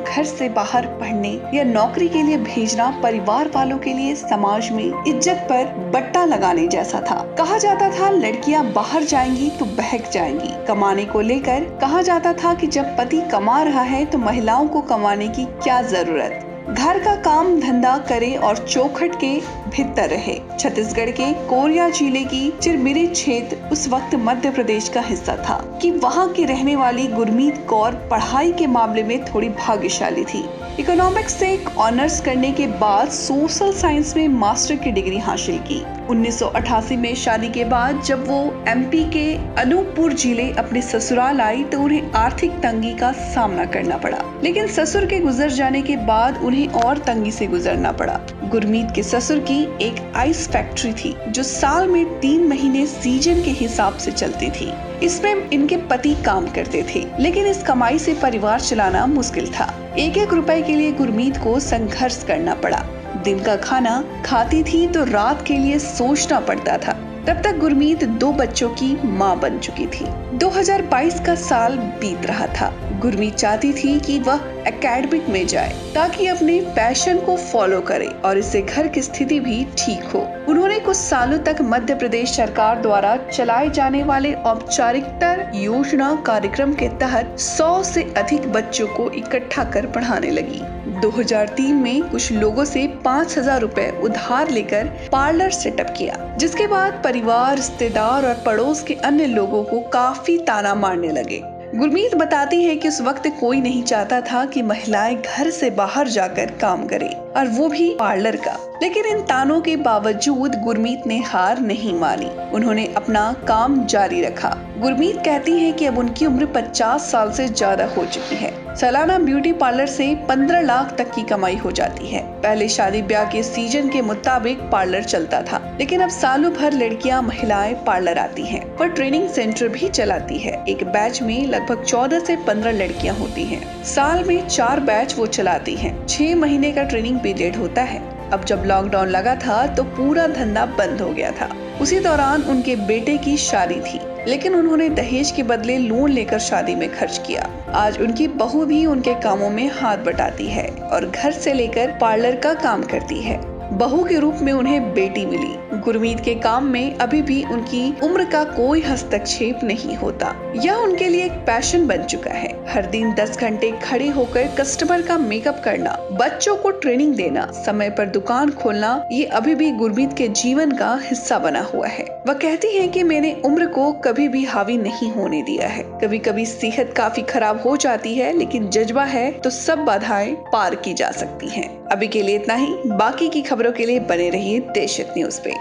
घर से बाहर पढ़ने या नौकरी के लिए भेजना परिवार वालों के लिए समाज में इज्जत पर बट्टा लगाने जैसा था। कहा जाता था लड़कियां बाहर जाएंगी तो बहक जाएंगी। कमाने को लेकर कहा जाता था कि जब पति कमा रहा है तो महिलाओं को कमाने की क्या जरूरत, घर का काम धंधा करे और चौखट के भीतर रहे। छत्तीसगढ़ के कोरिया जिले की चिरमिरी क्षेत्र उस वक्त मध्य प्रदेश का हिस्सा था कि वहां की रहने वाली गुरमीत कौर पढ़ाई के मामले में थोड़ी भाग्यशाली थी। इकोनॉमिक्स से ऑनर्स करने के बाद सोशल साइंस में मास्टर की डिग्री हासिल की। 1988 में शादी के बाद जब वो एमपी के अनूपपुर जिले अपने ससुराल आई तो उन्हें आर्थिक तंगी का सामना करना पड़ा, लेकिन ससुर के गुजर जाने के बाद उन्हें और तंगी से गुजरना पड़ा। गुरमीत के ससुर की एक आइस फैक्ट्री थी जो साल में 3 महीने सीजन के हिसाब से चलती थी। इसमें इनके पति काम करते थे, लेकिन इस कमाई से परिवार चलाना मुश्किल था। एक एक रुपए के लिए गुरमीत को संघर्ष करना पड़ा। दिन का खाना खाती थी तो रात के लिए सोचना पड़ता था। तब तक गुरमीत 2 बच्चों की मां बन चुकी थी। 2022 का साल बीत रहा था। गुरमीत चाहती थी कि वह एकेडमिक में जाए ताकि अपने पैशन को फॉलो करे और इससे घर की स्थिति भी ठीक हो। उन्होंने कुछ सालों तक मध्य प्रदेश सरकार द्वारा चलाए जाने वाले औपचारिकता योजना कार्यक्रम के तहत 100 से अधिक बच्चों को इकट्ठा कर पढ़ाने लगी। 2003 में कुछ लोगों से 5,000 रुपए उधार लेकर पार्लर सेटअप किया, जिसके बाद परिवार, रिश्तेदार और पड़ोस के अन्य लोगों को काफी ताना मारने लगे। गुरमीत बताती है कि उस वक्त कोई नहीं चाहता था कि महिलाएं घर से बाहर जाकर काम करें, और वो भी पार्लर का। लेकिन इन तानों के बावजूद गुरमीत ने हार नहीं मानी। उन्होंने अपना काम जारी रखा। गुरमीत कहती है कि अब उनकी उम्र 50 साल से ज्यादा हो चुकी है। सालाना ब्यूटी पार्लर से 15 लाख तक की कमाई हो जाती है। पहले शादी ब्याह के सीजन के मुताबिक पार्लर चलता था, लेकिन अब सालों भर लड़कियां महिलाएं पार्लर आती हैं। वह ट्रेनिंग सेंटर भी चलाती है। एक बैच में लगभग 14 से 15 लड़कियां होती हैं। साल में 4 बैच वो चलाती हैं। 6 महीने का ट्रेनिंग पीरियड होता है। अब जब लॉकडाउन लगा था तो पूरा धंधा बंद हो गया था। उसी दौरान उनके बेटे की शादी थी, लेकिन उन्होंने दहेज के बदले लोन लेकर शादी में खर्च किया। आज उनकी बहू भी उनके कामों में हाथ बटाती है और घर से लेकर पार्लर का काम करती है। बहू के रूप में उन्हें बेटी मिली। गुरमीत के काम में अभी भी उनकी उम्र का कोई हस्तक्षेप नहीं होता। यह उनके लिए एक पैशन बन चुका है। हर दिन 10 घंटे खड़े होकर कस्टमर का मेकअप करना, बच्चों को ट्रेनिंग देना, समय पर दुकान खोलना, ये अभी भी गुरमीत के जीवन का हिस्सा बना हुआ है। वह कहती है कि मैंने उम्र को कभी भी हावी नहीं होने दिया है। कभी कभी सेहत काफी खराब हो जाती है, लेकिन जज्बा है तो सब बाधाएं पार की जा सकती हैं। अभी के लिए इतना ही। बाकी की खबरों के लिए बने रहिए देशहित न्यूज पे।